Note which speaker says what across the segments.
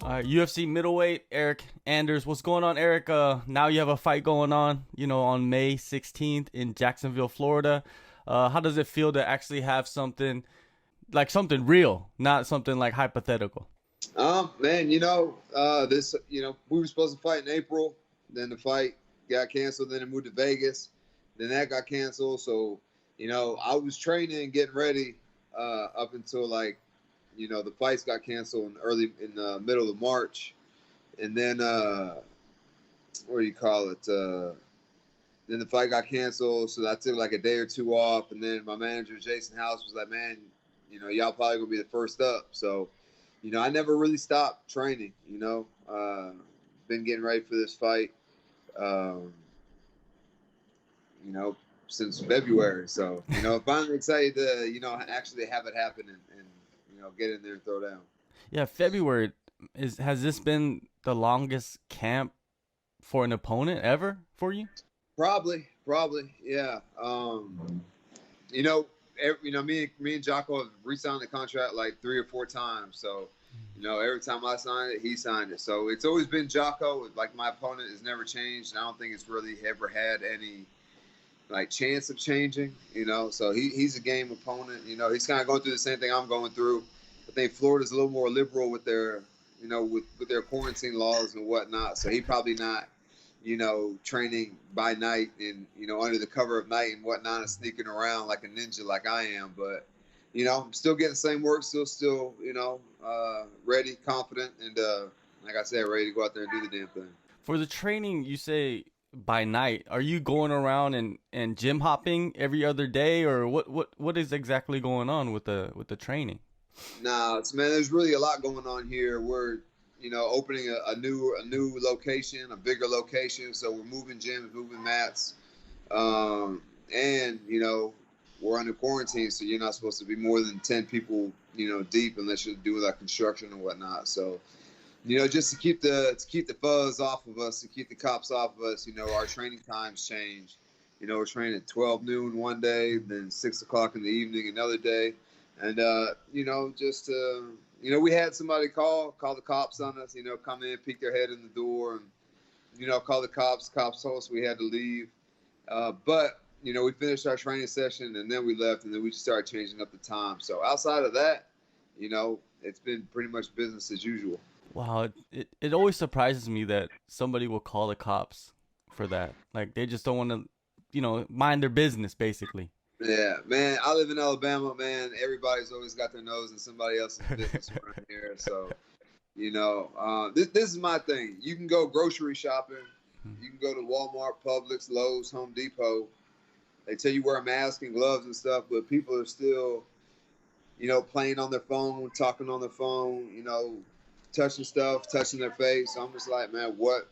Speaker 1: UFC middleweight, Eryk Anders. What's going on, Eryk? Now you have a fight going on, on May 16th in Jacksonville, Florida. How does it feel to actually have something like something real, not something like hypothetical?
Speaker 2: Man, we were supposed to fight in April. Then the fight got canceled. Then it moved to Vegas. Then that got canceled. So, I was training and getting ready up until the fights got canceled in the middle of March. And then, what do you call it? Then the fight got canceled. So I took like a day or two off. And then my manager, Jason House, was like, man, y'all probably going to be the first up. So, I never really stopped training, been getting ready for this fight, since February. So, finally excited to, actually have it happen and get in there and throw down.
Speaker 1: Yeah, February has this been the longest camp for an opponent ever for you?
Speaker 2: Probably, yeah. Me and Jotko have re-signed the contract like 3 or 4 times. So, every time I signed it, he signed it. So it's always been Jotko. Like my opponent has never changed. I don't think it's really ever had any chance of changing. So he's a game opponent. He's kind of going through the same thing I'm going through. I think Florida's a little more liberal with their, with their quarantine laws and whatnot. So he probably not, training by night and, under the cover of night and whatnot and sneaking around like a ninja like I am. But, I'm still getting the same work, still, ready, confident, and like I said, ready to go out there and do the damn thing.
Speaker 1: For the training, you say by night. Are you going around and gym hopping every other day, or what is exactly going on with the training?
Speaker 2: Nah, man, there's really a lot going on here. We're opening a new location, a bigger location. So we're moving gyms, moving mats, and we're under quarantine, so you're not supposed to be more than 10 people, deep unless you're doing construction and whatnot. So, just to keep the fuzz off of us, to keep the cops off of us, our training times change. We're training at 12 noon one day, then 6 o'clock in the evening another day, and we had somebody call the cops on us, come in, peek their head in the door, and call the cops. Cops told us we had to leave, but we finished our training session and then we left, and then we just started changing up the time. So outside of that, it's been pretty much business as usual.
Speaker 1: Wow, it always surprises me that somebody will call the cops for that. Like they just don't want to, mind their business basically.
Speaker 2: Yeah, man, I live in Alabama, man. Everybody's always got their nose in somebody else's business around here. So, this is my thing. You can go grocery shopping. You can go to Walmart, Publix, Lowe's, Home Depot. They tell you wear a mask and gloves and stuff, but people are still, playing on their phone, talking on their phone, touching stuff, touching their face. So I'm just like, man, what?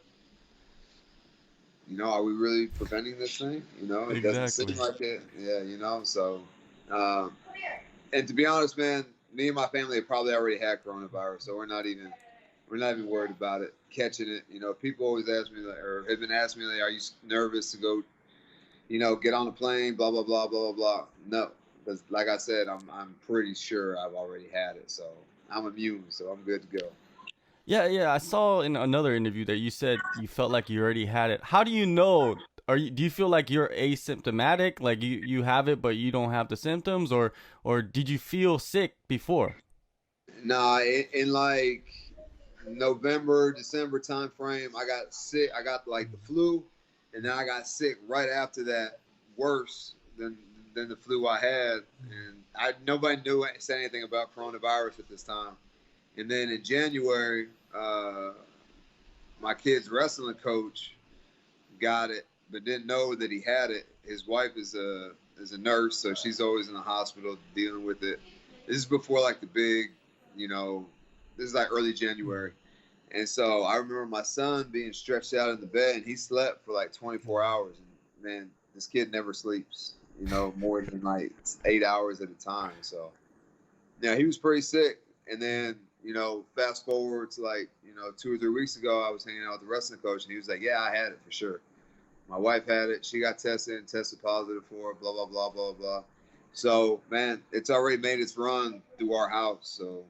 Speaker 2: Are we really preventing this thing? It doesn't seem like it. Yeah, So, and to be honest, man, me and my family have probably already had coronavirus, so we're not even worried about it, catching it. People always ask me, or have been asking me, are you nervous to go, get on the plane, blah, blah, blah, blah, blah, blah. No, because like I said, I'm pretty sure I've already had it, so I'm immune, so I'm good to go.
Speaker 1: Yeah. I saw in another interview that you said you felt like you already had it. How do you know? Do you feel like you're asymptomatic, like you have it but you don't have the symptoms, or did you feel sick before?
Speaker 2: Nah, in like November, December time frame, I got sick. I got like the flu, and then I got sick right after that, worse than the flu I had, and nobody said anything about coronavirus at this time. And then in January, my kid's wrestling coach got it, but didn't know that he had it. His wife is a nurse, so she's always in the hospital dealing with it. This is before like the big, this is like early January. And so I remember my son being stretched out in the bed, and he slept for like 24 hours. And man, this kid never sleeps, more than like 8 hours at a time. So yeah, he was pretty sick. And then, fast forward to like, 2 or 3 weeks ago, I was hanging out with the wrestling coach, and he was like, yeah, I had it for sure. My wife had it. She got tested and tested positive for it, blah, blah, blah, blah, blah. So, man, it's already made its run through our house. So,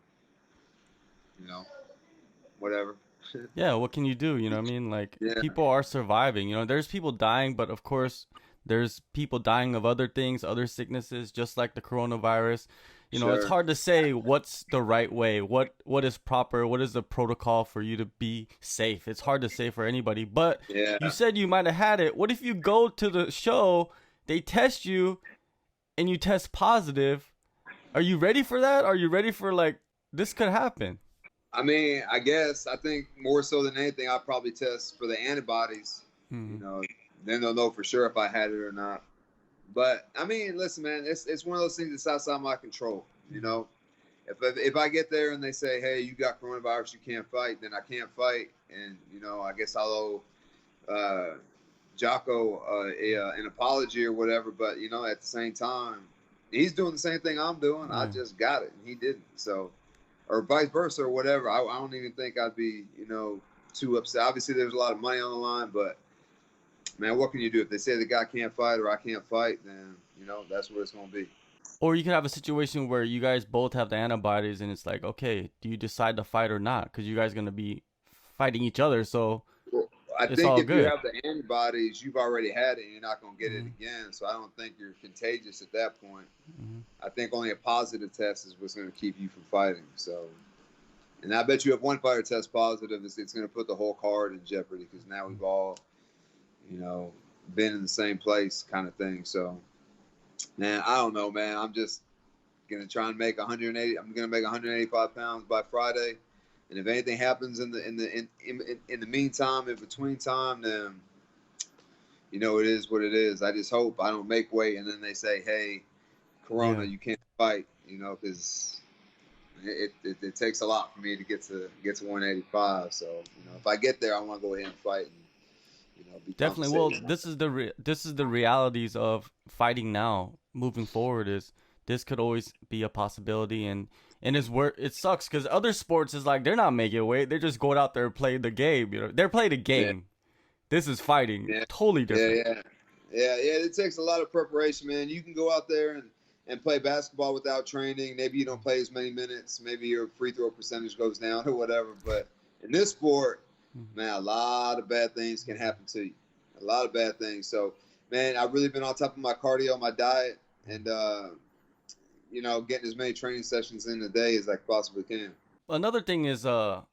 Speaker 2: whatever.
Speaker 1: Yeah, what can you do? You know what I mean? Like,
Speaker 2: Yeah,
Speaker 1: people are surviving. You know, there's people dying, but of course, there's people dying of other things, other sicknesses, just like the coronavirus. You know, it's
Speaker 2: sure.
Speaker 1: hard to say what's the right way, what is proper, what is the protocol for you to be safe. It's hard to say for anybody. But you
Speaker 2: Yeah.
Speaker 1: said you might have had it. What if you go to the show, they test you, and you test positive? Are you ready for that? Are you ready for, like, this could happen?
Speaker 2: I mean, I guess I think more so than anything, I'll probably test for the antibodies. You
Speaker 1: Hmm.
Speaker 2: know, then they'll know for sure if I had it or not. But I mean, listen, man, it's one of those things that's outside my control. You know, if I get there and they say, hey, you got coronavirus, you can't fight, then I can't fight, and you know, I guess I'll owe Jocko an apology or whatever. But you know, at the same time, he's doing the same thing I'm doing. I
Speaker 1: Yeah.
Speaker 2: just got it, and he didn't. So, or vice versa, or whatever. I don't even think I'd be, you know, too upset. Obviously, there's a lot of money on the line, but man, what can you do? If they say the guy can't fight or I can't fight, then you know that's what it's gonna be.
Speaker 1: Or you could have a situation where you guys both have the antibodies, and it's like, okay, do you decide to fight or not? Because you guys are gonna be fighting each other, so
Speaker 2: Well, I
Speaker 1: it's
Speaker 2: think
Speaker 1: all
Speaker 2: if you
Speaker 1: good.
Speaker 2: have the antibodies, you've already had it, and you're not gonna get it
Speaker 1: Hmm.
Speaker 2: again. So I don't think you're contagious at that point.
Speaker 1: Hmm.
Speaker 2: I think only a positive test is what's gonna keep you from fighting. So, and I bet you if one fighter tests positive, it's gonna put the whole card in jeopardy because now we've all, you know, been in the same place, kind of thing. So, man, I don't know, man. I'm just gonna try and make 180. I'm gonna make 185 pounds by Friday, and if anything happens in the meantime, in between time, then you know it is what it is. I just hope I don't make weight, and then they say, "Hey, Corona,
Speaker 1: Yeah,
Speaker 2: you can't fight," you know, because it takes a lot for me to get to 185. So you know, if I get there, I want to go ahead and fight and you know be
Speaker 1: definitely. Well,
Speaker 2: compensated.
Speaker 1: this is the realities of fighting now. Moving forward, is this could always be a possibility, and it's where it sucks because other sports is like they're not making weight. They're just going out there and playing the game. You know, they're playing a
Speaker 2: Yeah,
Speaker 1: game. This is fighting,
Speaker 2: yeah,
Speaker 1: totally
Speaker 2: yeah,
Speaker 1: different.
Speaker 2: yeah. Yeah. It takes a lot of preparation, man. You can go out there and play basketball without training. Maybe you don't play as many minutes. Maybe your free throw percentage goes down or whatever. But in this sport, man, a lot of bad things can happen to you. A lot of bad things. So, man, I've really been on top of my cardio, my diet, and you know, getting as many training sessions in a day as I possibly can.
Speaker 1: Another thing is the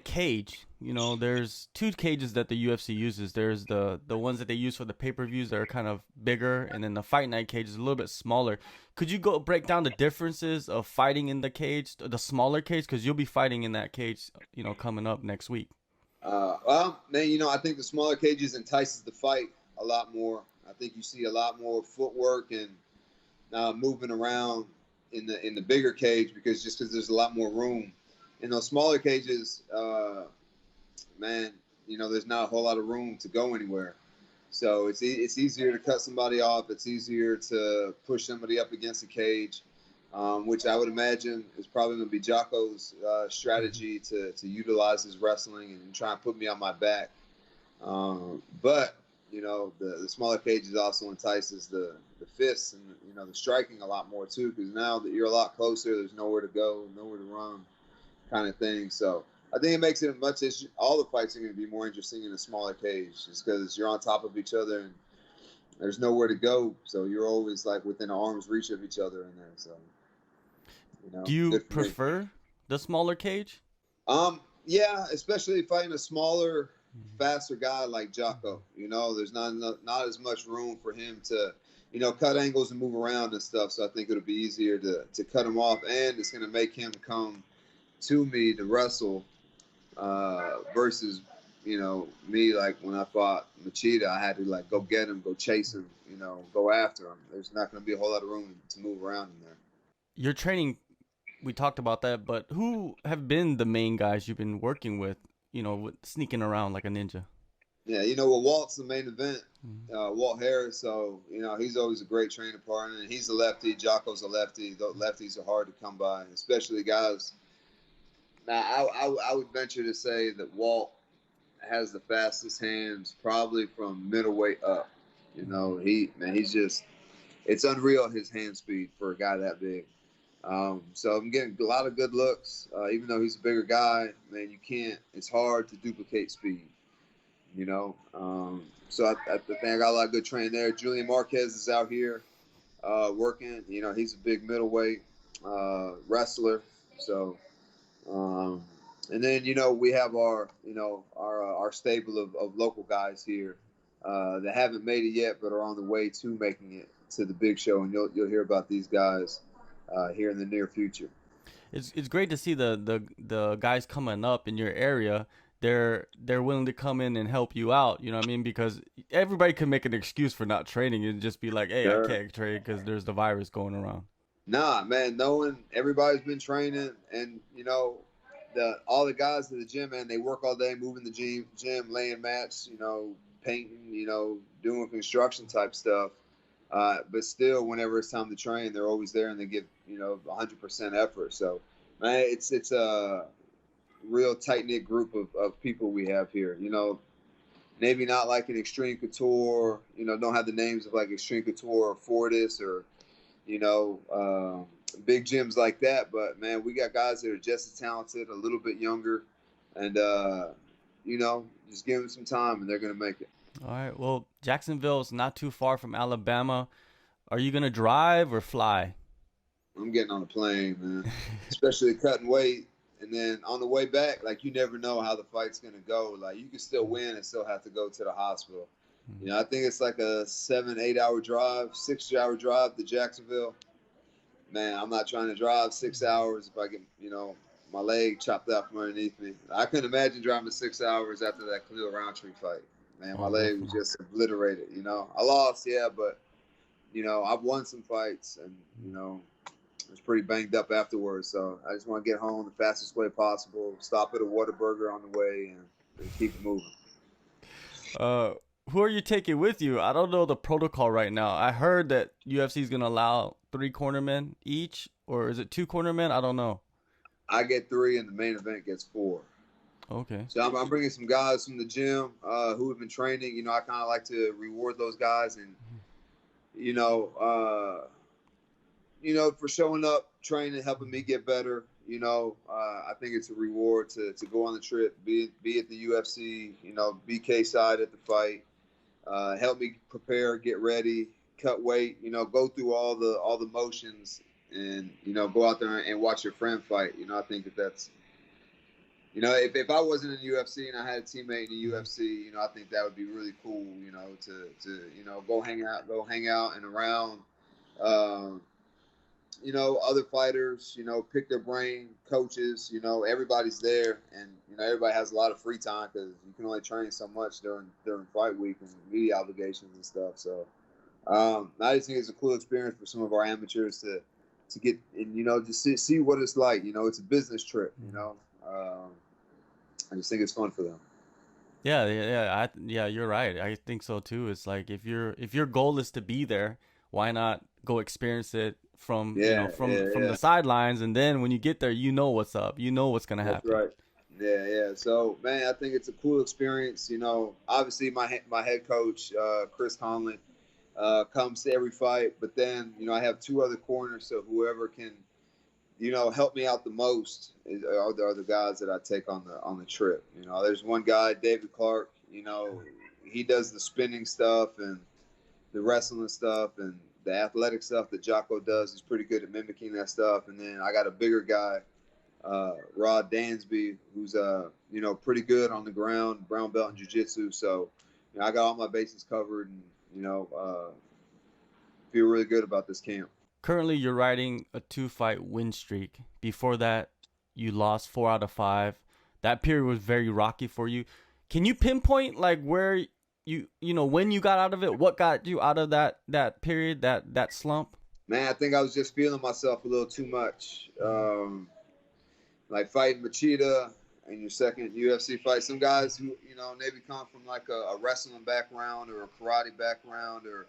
Speaker 1: cage. You know, there's two cages that the UFC uses. There's the ones that they use for the pay-per-views that are kind of bigger, and then the fight night cage is a little bit smaller. Could you go break down the differences of fighting in the cage, the smaller cage, because you'll be fighting in that cage, you know, coming up next week.
Speaker 2: Well, man, you know, I think the smaller cages entices the fight a lot more. I think you see a lot more footwork and moving around in the bigger cage because there's a lot more room. In those smaller cages, man, you know, there's not a whole lot of room to go anywhere. So it's easier to cut somebody off. It's easier to push somebody up against the cage, which I would imagine is probably going to be Jocko's
Speaker 1: Hmm.
Speaker 2: strategy to utilize his wrestling and try and put me on my back. But you know, the smaller cages also entices the fists and you know the striking a lot more too because now that you're a lot closer, there's nowhere to go, nowhere to run, kind of thing. So I think it makes it much as all the fights are going to be more interesting in a smaller cage, just because you're on top of each other and there's nowhere to go. So you're always like within arm's reach of each other in there. So you
Speaker 1: Do
Speaker 2: know,
Speaker 1: you
Speaker 2: good for me.
Speaker 1: prefer the smaller cage?
Speaker 2: Yeah, especially fighting a smaller, faster guy like Jocko. You know, there's not as much room for him to, you know, cut angles and move around and stuff. So I think it'll be easier to cut him off, and it's going to make him come to me to wrestle versus you know me like when I fought Machida, I had to like go get him, go chase him, you know, go after him. There's not going to be a whole lot of room to move around in there.
Speaker 1: Your training, we talked about that, but who have been the main guys you've been working with? You know, sneaking around like a ninja.
Speaker 2: Yeah, you know, well, Walt's the main event.
Speaker 1: Mhm.
Speaker 2: Walt Harris, so you know he's always a great training partner, and he's a lefty. Jocko's a lefty. The lefties are hard to come by, especially guys. Now, I would venture to say that Walt has the fastest hands, probably from middleweight up. You
Speaker 1: Mhm.
Speaker 2: know, he's just it's unreal his hand speed for a guy that big. So I'm getting a lot of good looks. Even though he's a bigger guy, man, it's hard to duplicate speed, you know. So I think I got a lot of good training there. Julian Marquez is out here working. You know, he's a big middleweight wrestler. So, and then, you know, we have our stable of local guys here that haven't made it yet, but are on the way to making it to the big show. And you'll hear about these guys here in the near future.
Speaker 1: It's great to see the guys coming up in your area. They're willing to come in and help you out. You know what I mean? Because everybody can make an excuse for not training and just be like, "Hey,
Speaker 2: Sure.
Speaker 1: I can't train because there's the virus going around."
Speaker 2: Nah, man, knowing everybody's been training, and you know, all the guys in the gym, man, they work all day, moving the gym, laying mats, you know, painting, you know, doing construction type stuff. But still, whenever it's time to train, they're always there and they give, you know, 100% effort. So, man, it's a real tight knit group of people we have here. You know, maybe not like an Extreme Couture, you know, don't have the names of like Extreme Couture or Fortis or, you know, big gyms like that. But man, we got guys that are just as talented, a little bit younger, and you know, just give them some time and they're gonna make it.
Speaker 1: All right. Well, Jacksonville is not too far from Alabama. Are you gonna drive or fly?
Speaker 2: I'm getting on a plane, man, especially cutting weight. And then on the way back, like you never know how the fight's gonna go. Like you can still win and still have to go to the hospital. You know, I think it's like a 7-8 hour drive, 6 hour drive to Jacksonville. Man, I'm not trying to drive 6 hours if I get, you know, my leg chopped out from underneath me. I couldn't imagine driving 6 hours after that Khalil Roundtree fight. Man, my leg was just obliterated. You know, I lost, yeah, but you know, I've won some fights, and you know, I was pretty banged up afterwards. So I just want to get home the fastest way possible. Stop at a Whataburger on the way, and keep it moving.
Speaker 1: Who are you taking with you? I don't know the protocol right now. I heard that UFC is gonna allow 3 cornermen each, or is it 2 cornermen? I don't know.
Speaker 2: I get 3, and the main event gets 4.
Speaker 1: Okay.
Speaker 2: So I'm bringing some guys from the gym who have been training. You know, I kind of like to reward those guys, and you know, for showing up, training, helping me get better. You know, I think it's a reward to go on the trip, be at the UFC. You know, BK side at the fight. Help me prepare, get ready, cut weight. You know, go through all the motions, and you know, go out there and watch your friend fight. You know, I think that's. You know, if I wasn't in the UFC and I had a teammate in the UFC, you know, I think that would be really cool. You know, to you know, go hang out and around. You know, other fighters, you know, pick their brain, coaches, you know, everybody's there, and you know, everybody has a lot of free time because you can only train so much during fight week and media obligations and stuff. So I just think it's a cool experience for some of our amateurs to get and you know just see what it's like. You know, it's a business trip. You know, I just think it's fun for them.
Speaker 1: Yeah, you're right. I think so too. It's like if your goal is to be there, why not go experience it from from the sidelines, and then when you get there, you know what's up, you know what's gonna happen.
Speaker 2: That's right. Yeah. So man, I think it's a cool experience. You know, obviously my head coach Chris Conlon comes to every fight, but then you know I have 2 other corners, so whoever can you know help me out the most are the guys that I take on the trip. You know, there's one guy, David Clark. You know, he does the spinning stuff and the wrestling stuff and the athletic stuff that Jotko does. He's pretty good at mimicking that stuff. And then I got a bigger guy, Rod Dansby, who's you know pretty good on the ground, brown belt in jiu-jitsu. So you know, I got all my bases covered, and you know feel really good about this camp.
Speaker 1: Currently, you're riding a 2-fight win streak. Before that, you lost 4 out of 5. That period was very rocky for you. Can you pinpoint like where you know when you got out of it? What got you out of that period, that slump?
Speaker 2: Man, I think I was just feeling myself a little too much. Like fighting Machida in your second UFC fight. Some guys who, you know, maybe come from like a wrestling background or a karate background or,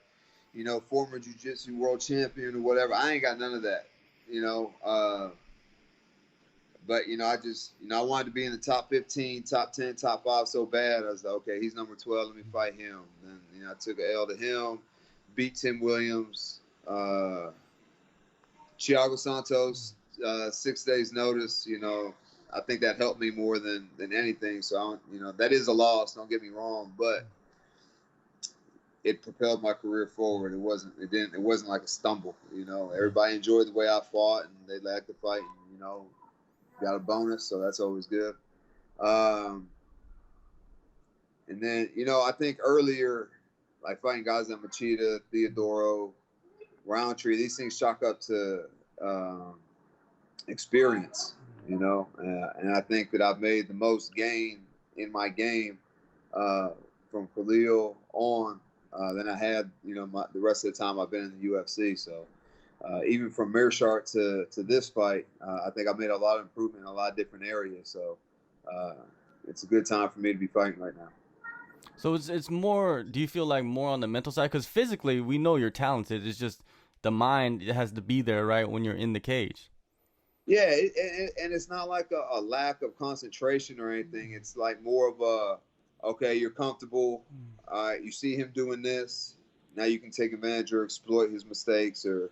Speaker 2: you know, former jiu-jitsu world champion or whatever. I ain't got none of that, you know. But, you know, I just, you know, I wanted to be in the top 15, top 10, top 5 so bad. I was like, okay, he's number 12. Let me fight him. And, you know, I took an L to him, beat Tim Williams, Thiago Santos, 6 days notice. I think that helped me more than anything. So that is a loss. Don't get me wrong, but it propelled my career forward. It wasn't like a stumble. Everybody enjoyed the way I fought, and they liked the fight. And, got a bonus, so that's always good. And then I think earlier, like fighting guys like Machida, Theodoro, Roundtree, these things chalk up to experience. And I think that I've made the most gain in my game from Khalil on than I had, the rest of the time I've been in the UFC. So even from Mearshart to this fight, I think I've made a lot of improvement in a lot of different areas. So it's a good time for me to be fighting right now.
Speaker 1: So it's more, do you feel like more on the mental side? Because physically, we know you're talented. It's just the mind has to be there, right, when you're in the cage.
Speaker 2: Yeah, and it's not like a lack of concentration or anything. It's like more of okay, you're comfortable. You see him doing this. Now you can take advantage or exploit his mistakes or,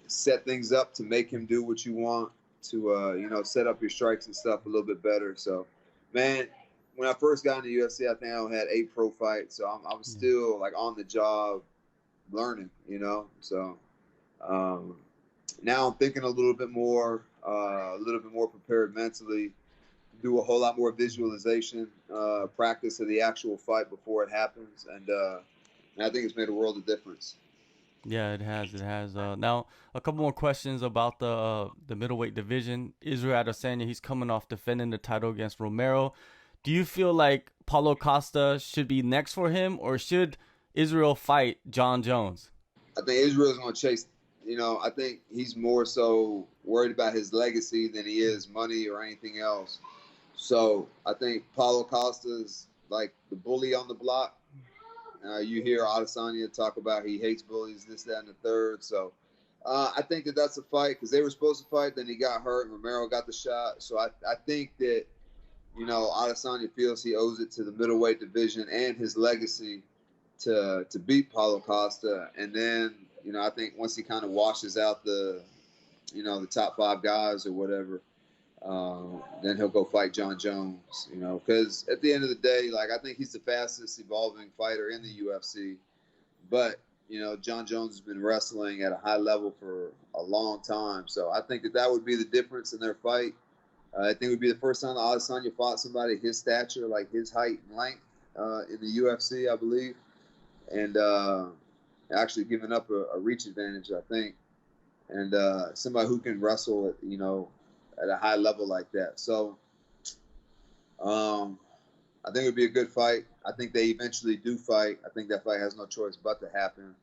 Speaker 2: set things up to make him do what you want to, set up your strikes and stuff a little bit better. So, man, when I first got in the UFC, I think I had 8 pro fights. So I'm still like on the job learning, So now I'm thinking a little bit more prepared mentally, do a whole lot more visualization, practice of the actual fight before it happens. And I think it's made a world of difference.
Speaker 1: Yeah, it has. It has. Now, a couple more questions about the middleweight division. Israel Adesanya, he's coming off defending the title against Romero. Do you feel like Paulo Costa should be next for him, or should Israel fight John Jones?
Speaker 2: I think Israel's going to chase. I think he's more so worried about his legacy than he is money or anything else. So I think Paulo Costa's like the bully on the block. You hear Adesanya talk about he hates bullies, this, that, and the third. So I think that's a fight because they were supposed to fight. Then he got hurt. Romero got the shot. So I think that, Adesanya feels he owes it to the middleweight division and his legacy to beat Paulo Costa. And then, I think once he kind of washes out the top 5 guys or whatever, then he'll go fight John Jones, because at the end of the day, like, I think he's the fastest evolving fighter in the UFC. But, John Jones has been wrestling at a high level for a long time. So I think that would be the difference in their fight. I think it would be the first time that Adesanya fought somebody his stature, like his height and length in the UFC, I believe. And actually giving up a reach advantage, I think. And somebody who can wrestle at a high level like that. So I think it would be a good fight. I think they eventually do fight. I think that fight has no choice but to happen.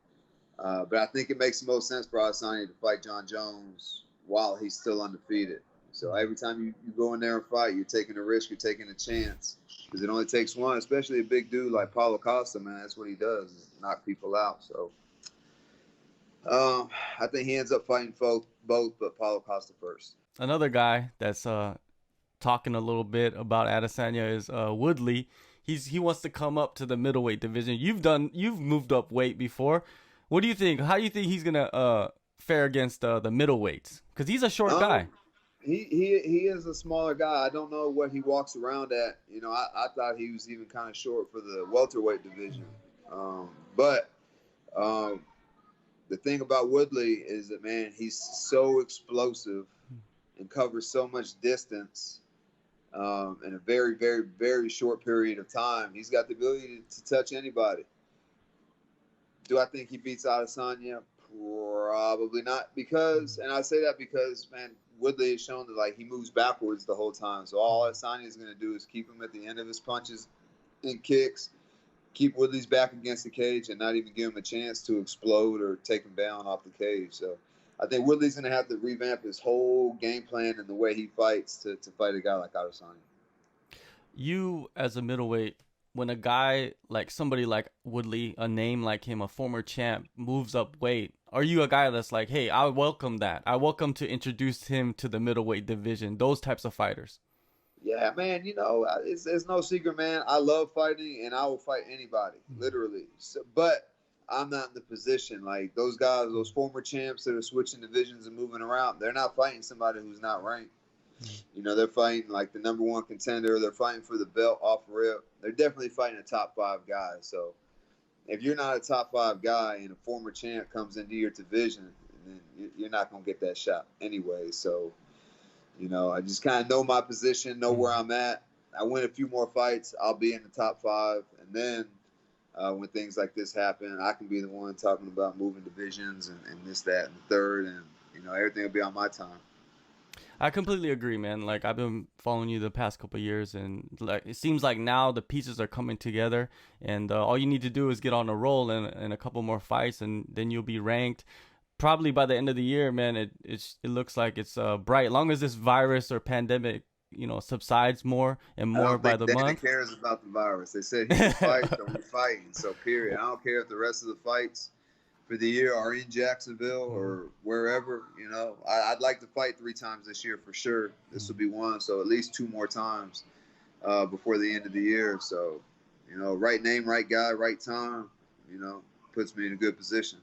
Speaker 2: But I think it makes the most sense for Adesanya to fight John Jones while he's still undefeated. So every time you go in there and fight, you're taking a risk, you're taking a chance. Because it only takes one, especially a big dude like Paulo Costa, man. That's what he does, is knock people out. So I think he ends up fighting both, but Paulo Costa first.
Speaker 1: Another guy that's talking a little bit about Adesanya is Woodley. He wants to come up to the middleweight division. You've moved up weight before. What do you think? How do you think he's gonna fare against the middleweights? Because he's a short guy.
Speaker 2: He is a smaller guy. I don't know what he walks around at. I thought he was even kind of short for the welterweight division. But the thing about Woodley is that, man, he's so explosive and covers so much distance in a very, very, very short period of time. He's got the ability to touch anybody. Do I think he beats Adesanya? Probably not. And I say that because, man, Woodley has shown that, like, he moves backwards the whole time. So all Adesanya is going to do is keep him at the end of his punches and kicks, keep Woodley's back against the cage, and not even give him a chance to explode or take him down off the cage. So I think Woodley's going to have to revamp his whole game plan and the way he fights to fight a guy like Adesanya.
Speaker 1: You, as a middleweight, when a guy like somebody like Woodley, a name like him, a former champ, moves up weight, are you a guy that's like, hey, I welcome that. I welcome to introduce him to the middleweight division, those types of fighters?
Speaker 2: Yeah, man, it's no secret, man. I love fighting, and I will fight anybody, literally. So, but I'm not in the position. Like those guys, those former champs that are switching divisions and moving around, they're not fighting somebody who's not ranked. You know, they're fighting like the number one contender. They're fighting for the belt off rip. They're definitely fighting a top 5 guy. So if you're not a top 5 guy and a former champ comes into your division, then you're not going to get that shot anyway. So, you know, I just kind of know my position, know where I'm at. I win a few more fights, I'll be in the top 5. And then when things like this happen, I can be the one talking about moving divisions and this, that, and the third. And, you know, everything will be on my time.
Speaker 1: I completely agree, man. Like I've been following you the past couple of years, and like it seems like now the pieces are coming together, and all you need to do is get on a roll and a couple more fights, and then you'll be ranked. Probably by the end of the year, man. It looks like it's bright. As long as this virus or pandemic, you know, subsides more and more by the month.
Speaker 2: Dana cares about the virus. They said he can fight, so we're fighting. So period. I don't care if the rest of the fights for the year are in Jacksonville or wherever. You know, I'd like to fight 3 times this year for sure. This will be one, so at least 2 more times before the end of the year. So, you know, right name, right guy, right time, you know, puts me in a good position.